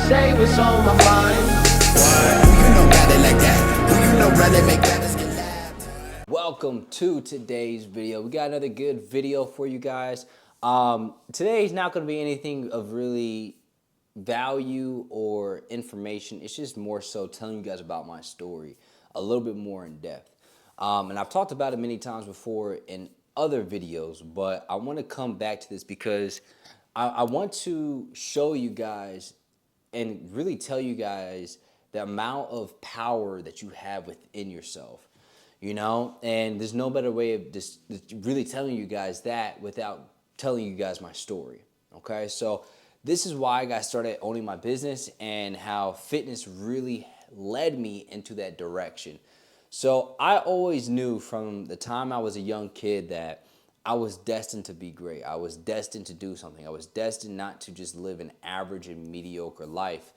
say what's on my mind. Who you know got it like that? Who you know really make rappers get laughed? Welcome to today's video. We got another good video for you guys. Today's not going to be anything of really value or information. It's just more so telling you guys about my story a little bit more in depth. And I've talked about it many times before in other videos, but I want to come back to this because I want to show you guys and really tell you guys the amount of power that you have within yourself, you know? And there's no better way of just really telling you guys that without telling you guys my story, okay? So this is why I got started owning my business and how fitness really led me into that direction. So I always knew from the time I was a young kid that I was destined to be great. I was destined to do something. I was destined not to just live an average and mediocre life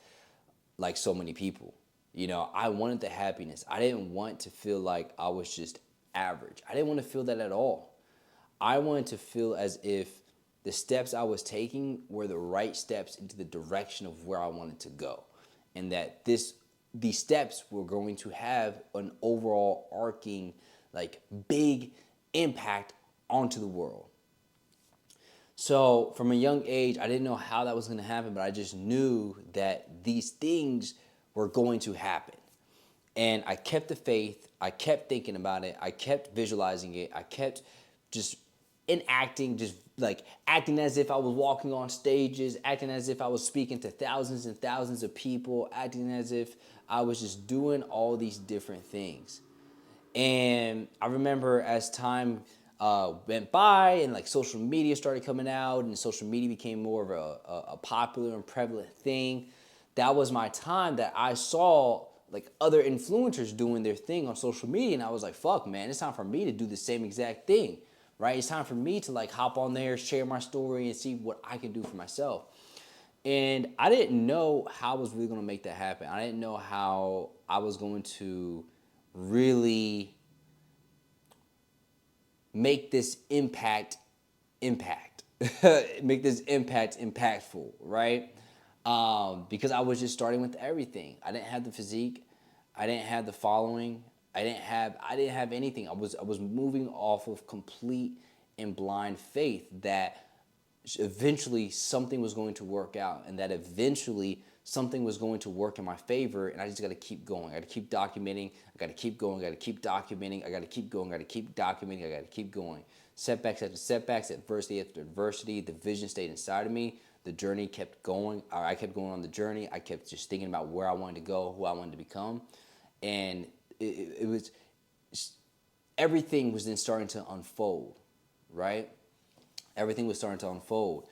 like so many people. You know, I wanted the happiness. I didn't want to feel like I was just average. I didn't want to feel that at all. I wanted to feel as if the steps I was taking were the right steps into the direction of where I wanted to go. And that these steps were going to have an overall arcing, like big impact onto the world. So from a young age, I didn't know how that was going to happen, but I just knew that these things were going to happen. And I kept the faith. I kept thinking about it. I kept visualizing it. I kept just enacting, just like acting as if I was walking on stages, acting as if I was speaking to thousands and thousands of people, acting as if I was just doing all these different things. And I remember as time went by and like social media started coming out and social media became more of a popular and prevalent thing, that was my time that I saw like other influencers doing their thing on social media. And I was like, fuck, man, it's time for me to do the same exact thing, right? It's time for me to like hop on there, share my story and see what I can do for myself. And I didn't know how I was really going to make that happen. I didn't know how I was going to really make this impact make this impact impactful, right? Because I was just starting with everything. I didn't have the physique, I didn't have the following, I didn't have anything. I was moving off of complete and blind faith that eventually something was going to work out and that eventually something was going to work in my favor, and I just got to keep going. I got to keep documenting. I got to keep going. I got to keep documenting. I got to keep going. I got to keep documenting. I got to keep going. Setbacks after setbacks, adversity after adversity. The vision stayed inside of me. The journey kept going. I kept going on the journey. I kept just thinking about where I wanted to go, who I wanted to become, and it was everything was then starting to unfold, right? Everything was starting to unfold.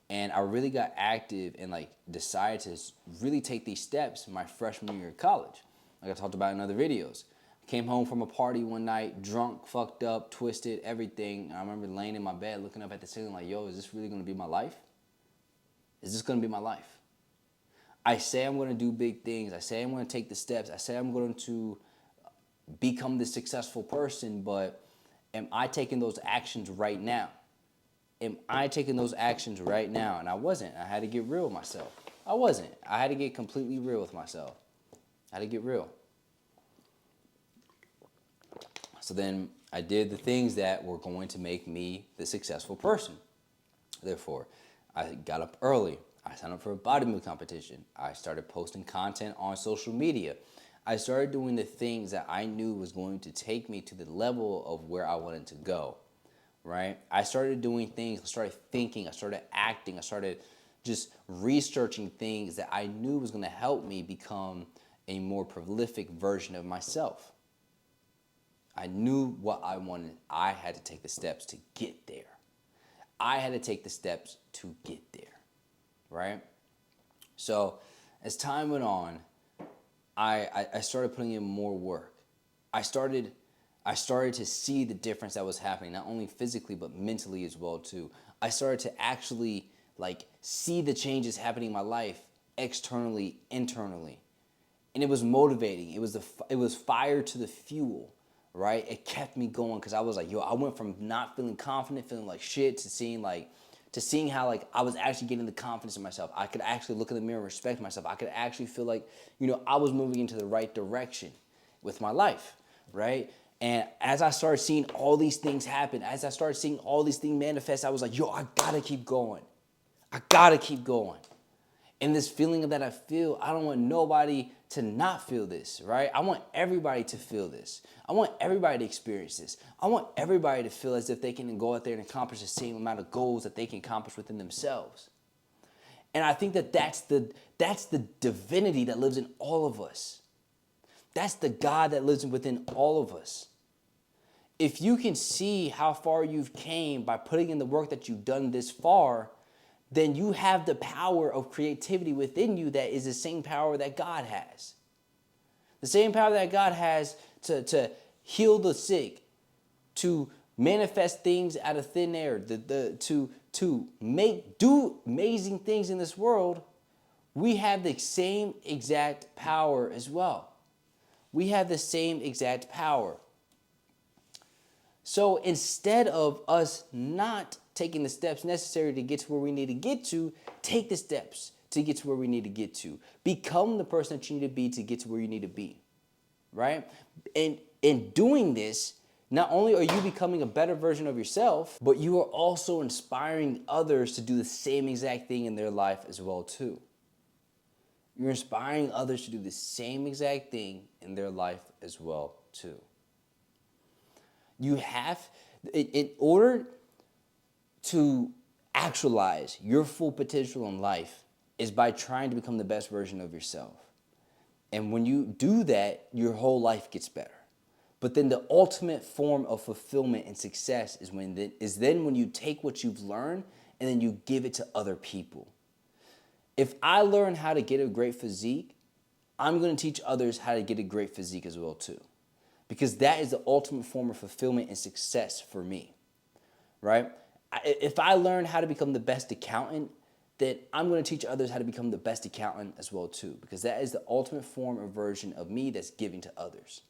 And I really got active and like decided to really take these steps my freshman year of college. Like I talked about in other videos. I came home from a party one night, drunk, fucked up, twisted, everything. And I remember laying in my bed looking up at the ceiling like, yo, is this really gonna be my life? Is this gonna be my life? I say I'm gonna do big things. I say I'm gonna take the steps. I say I'm going to become this successful person, but am I taking those actions right now? Am I taking those actions right now? And I wasn't. I had to get real with myself. I wasn't. I had to get completely real with myself. I had to get real. So then I did the things that were going to make me the successful person. Therefore, I got up early. I signed up for a bodybuilding competition. I started posting content on social media. I started doing the things that I knew was going to take me to the level of where I wanted to go. Right? I started doing things, I started thinking, I started acting, I started just researching things that I knew was going to help me become a more prolific version of myself. I knew what I wanted. I had to take the steps to get there. I had to take the steps to get there, right? So as time went on, I started putting in more work. I started to see the difference that was happening, not only physically, but mentally as well too. I started to actually like see the changes happening in my life externally, internally. And it was motivating. It was fire to the fuel, right? It kept me going because I was like, yo, I went from not feeling confident, feeling like shit, to seeing like to seeing how like I was actually getting the confidence in myself. I could actually look in the mirror and respect myself. I could actually feel like, I was moving into the right direction with my life, right? And as I started seeing all these things happen, as I started seeing all these things manifest, I was like, yo, I gotta keep going. I gotta keep going. And this feeling that I feel, I don't want nobody to not feel this, right? I want everybody to feel this. I want everybody to experience this. I want everybody to feel as if they can go out there and accomplish the same amount of goals that they can accomplish within themselves. And I think that that's the divinity that lives in all of us. That's the God that lives within all of us. If you can see how far you've came by putting in the work that you've done this far, then you have the power of creativity within you that is the same power that God has. The same power that God has to heal the sick, to manifest things out of thin air, to do amazing things in this world. We have the same exact power as well. We have the same exact power. So instead of us not taking the steps necessary to get to where we need to get to, take the steps to get to where we need to get to. Become the person that you need to get to where you need to be, right? And in doing this, not only are you becoming a better version of yourself, but you are also inspiring others to do the same exact thing in their life as well too. You're inspiring others to do the same exact thing in their life as well too. You have, in order to actualize your full potential in life, is by trying to become the best version of yourself. And when you do that, your whole life gets better. But then the ultimate form of fulfillment and success is when you take what you've learned and then you give it to other people. If I learn how to get a great physique, I'm going to teach others how to get a great physique as well too. Because that is the ultimate form of fulfillment and success for me, right? If I learn how to become the best accountant, then I'm going to teach others how to become the best accountant as well too. Because that is the ultimate form or version of me that's giving to others,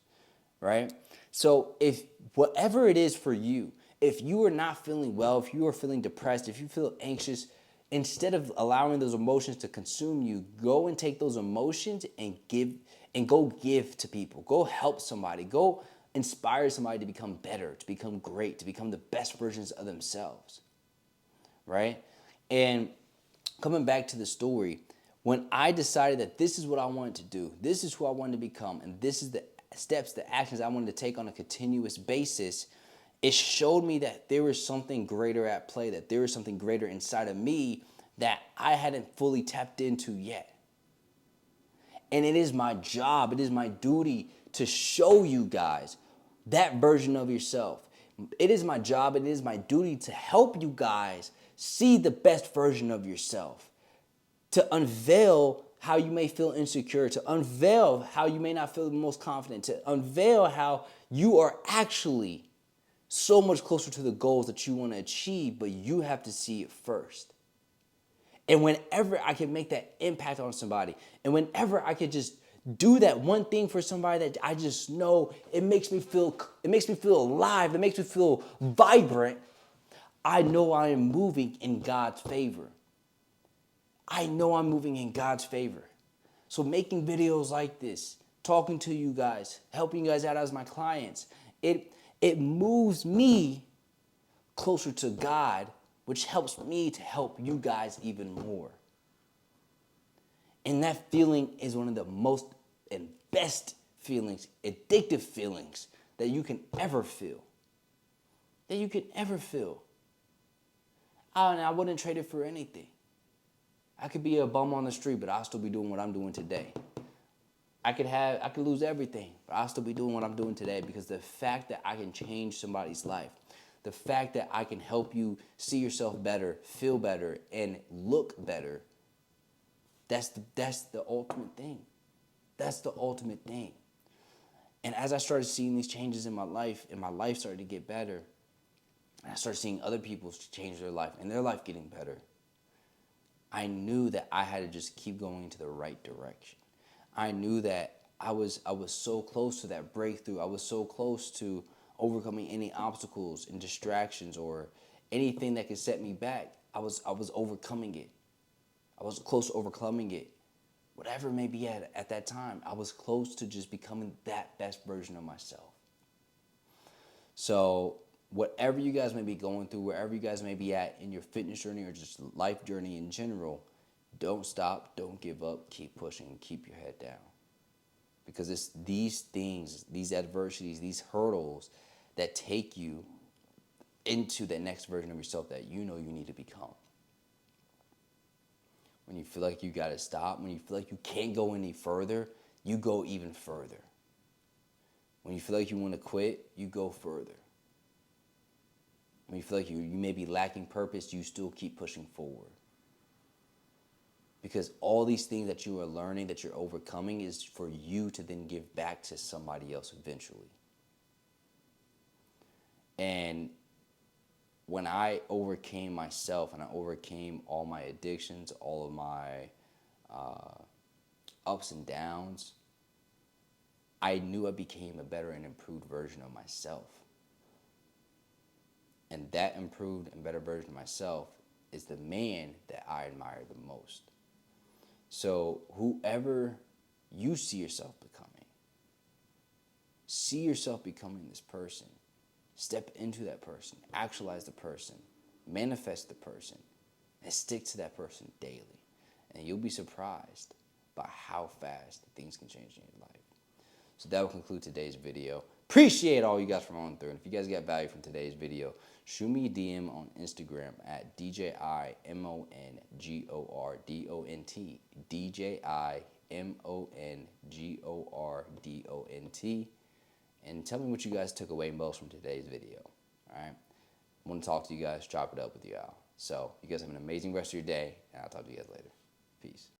right? So if whatever it is for you, if you are not feeling well, if you are feeling depressed, if you feel anxious, instead of allowing those emotions to consume you, go and take those emotions and go give to people. Go help somebody. Go inspire somebody to become better, to become great, to become the best versions of themselves, right? And coming back to the story, when I decided that this is what I wanted to do, this is who I wanted to become, and this is the steps, the actions I wanted to take on a continuous basis, it showed me that there was something greater at play, that there was something greater inside of me that I hadn't fully tapped into yet. And it is my job, it is my duty to show you guys that version of yourself. It is my job, it is my duty to help you guys see the best version of yourself, to unveil how you may feel insecure, to unveil how you may not feel the most confident, to unveil how you are actually so much closer to the goals that you want to achieve, but you have to see it first. And whenever I can make that impact on somebody, and whenever I could just do that one thing for somebody that I just know it makes me feel alive, it makes me feel vibrant, I know I am moving in God's favor. I know I'm moving in God's favor. So making videos like this, talking to you guys, helping you guys out as my clients, it moves me closer to God, which helps me to help you guys even more. And that feeling is one of the most and best feelings, addictive feelings that you can ever feel. That you can ever feel. I wouldn't trade it for anything. I could be a bum on the street, but I'll still be doing what I'm doing today. I could lose everything, but I'll still be doing what I'm doing today, because the fact that I can change somebody's life, the fact that I can help you see yourself better, feel better, and look better, that's the ultimate thing. That's the ultimate thing. And as I started seeing these changes in my life, and my life started to get better, and I started seeing other people change their life, and their life getting better, I knew that I had to just keep going into the right direction. I knew that I was so close to that breakthrough. I was so close to overcoming any obstacles and distractions or anything that could set me back. I was overcoming it. I was close to overcoming it. Whatever it may be at that time, I was close to just becoming that best version of myself. So whatever you guys may be going through, wherever you guys may be at in your fitness journey or just life journey in general, don't stop, don't give up, keep pushing, keep your head down. Because it's these things, these adversities, these hurdles that take you into the next version of yourself that you know you need to become. When you feel like you got to stop, when you feel like you can't go any further, you go even further. When you feel like you want to quit, you go further. When you feel like you may be lacking purpose, you still keep pushing forward. Because all these things that you are learning, that you're overcoming, is for you to then give back to somebody else eventually. And when I overcame myself and I overcame all my addictions, all of my ups and downs, I knew I became a better and improved version of myself. And that improved and better version of myself is the man that I admire the most. So whoever you see yourself becoming this person. Step into that person, actualize the person, manifest the person, and stick to that person daily. And you'll be surprised by how fast things can change in your life. So that will conclude today's video. Appreciate all you guys from on through. And if you guys got value from today's video, shoot me a DM on Instagram at DJIMONGORDONT. DJIMONGORDONT. And tell me what you guys took away most from today's video. All right? I want to talk to you guys, chop it up with y'all. So you guys have an amazing rest of your day, and I'll talk to you guys later. Peace.